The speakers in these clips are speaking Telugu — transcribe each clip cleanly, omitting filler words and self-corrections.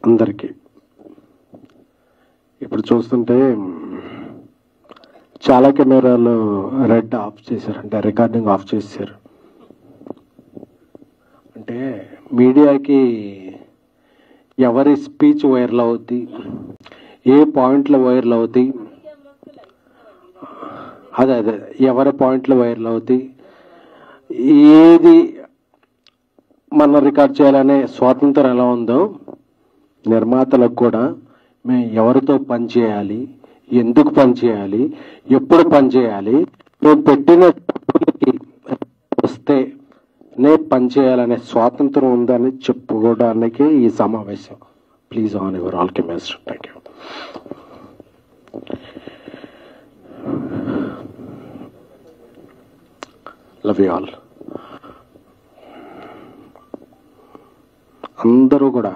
అందరికీ ఇప్పుడు చూస్తుంటే చాలా కెమెరాలు రెడ్ ఆఫ్ చేశారు, అంటే రికార్డింగ్ ఆఫ్ చేశారు. అంటే మీడియాకి ఎవరి స్పీచ్ వైరల్ అవుతాయి, ఏ పాయింట్లు వైరల్ అవుతాయి, అదే ఎవరి పాయింట్లు వైరల్ అవుతాయి, ఏది మనం రికార్డ్ చేయాలనే స్వాతంత్రం ఎలా ఉందో నిర్మాతలకు కూడా మేము ఎవరితో పని చేయాలి, ఎందుకు పని చేయాలి, ఎప్పుడు పని చేయాలి, మేము పెట్టిన వస్తే నే పని చేయాలనే స్వాతంత్రం ఉందని చెప్పుకోవడానికి ఈ సమావేశం. Please on your all cameras. Thank you. Love you all. అందరూ కూడా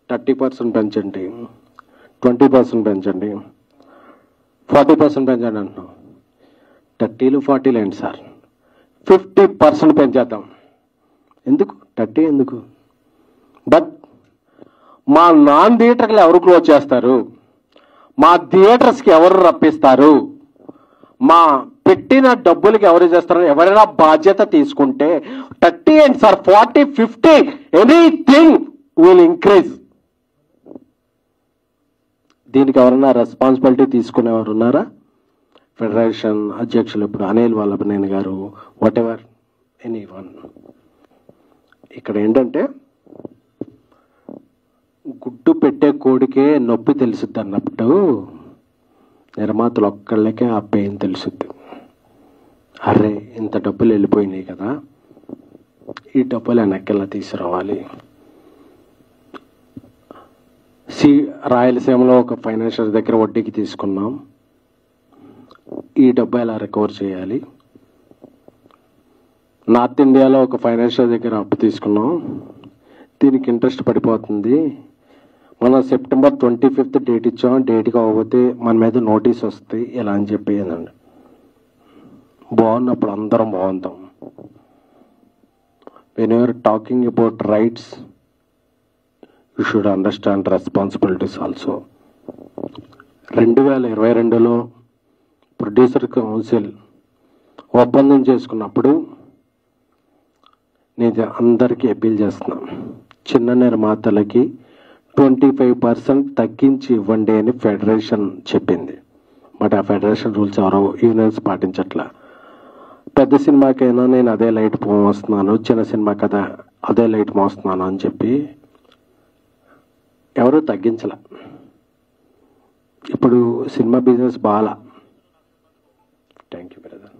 30% పెంచండి, 20% పెంచండి, 40% పెంచండి అంటున్నాం. 30లు 40లు ఏంటి సార్, 50% పెంచేద్దాం. ఎందుకు 30 ఎందుకు? బట్ మా నాన్ థియేటర్లు ఎవరు క్లోజ్ చేస్తారు, మా థియేటర్స్కి ఎవరు రప్పిస్తారు, మా పెట్టిన డబ్బులకి ఎవరు చేస్తారు, ఎవరైనా బాధ్యత తీసుకుంటే 30 ఏంటి సార్, 40, 50 ఎనీథింగ్ విల్ ఇంక్రీజ్. దీనికి ఎవరైనా రెస్పాన్సిబిలిటీ తీసుకునేవారు ఉన్నారా? ఫెడరేషన్ అధ్యక్షులు ఇప్పుడు అనిల్ వల్లభనేని గారు, వాట్ ఎవర్ ఎనీ వన్. ఇక్కడ ఏంటంటే గుడ్డు పెట్టే కోడికే నొప్పి తెలుసుద్ది అన్నప్పుడు నిర్మాతలు ఒక్కళ్ళకే ఆ పెయిన్ తెలుసుద్ది. అరే ఇంత డబ్బులు వెళ్ళిపోయినాయి కదా, ఈ డబ్బులు వెనక్కిలా తీసుకురావాలి. రాయలసీమలో ఒక ఫైనాన్షియల్ దగ్గర వడ్డీకి తీసుకున్నాం, ఈ డబ్బు ఎలా రికవర్ చేయాలి. నార్త్ ఇండియాలో ఒక ఫైనాన్షియల్ దగ్గర అప్పు తీసుకున్నాం, దీనికి ఇంట్రెస్ట్ పడిపోతుంది, మనం సెప్టెంబర్ 25th డేట్ ఇచ్చాం, డేట్ కాకపోతే మన మీద నోటీస్ వస్తాయి ఇలా అని చెప్పేదండి. బాగున్నప్పుడు అందరం బాగుంటాం. When you're talking about rights you should understand responsibilities also. 2022లో ప్రొడ్యూసర్ కౌన్సిల్ ఒప్పందం చేసుకున్నప్పుడు నేను అందరికీ అప్పీల్ చేస్తున్నాను, చిన్న నిర్మాతలకి 25% తగ్గించి ఇవ్వండి అని ఫెడరేషన్ చెప్పింది. బట్ ఆ ఫెడరేషన్ రూల్స్ ఎవరో యూనియన్స్ పాటించట్లా. పెద్ద సినిమాకైనా నేను అదే లైట్ మోస్తున్నాను, చిన్న సినిమాకి అదే లైట్ మోస్తున్నాను అని చెప్పి ఎవరు తగ్గించలే. ఇప్పుడు సినిమా బిజినెస్ బాగా. Thank you brother.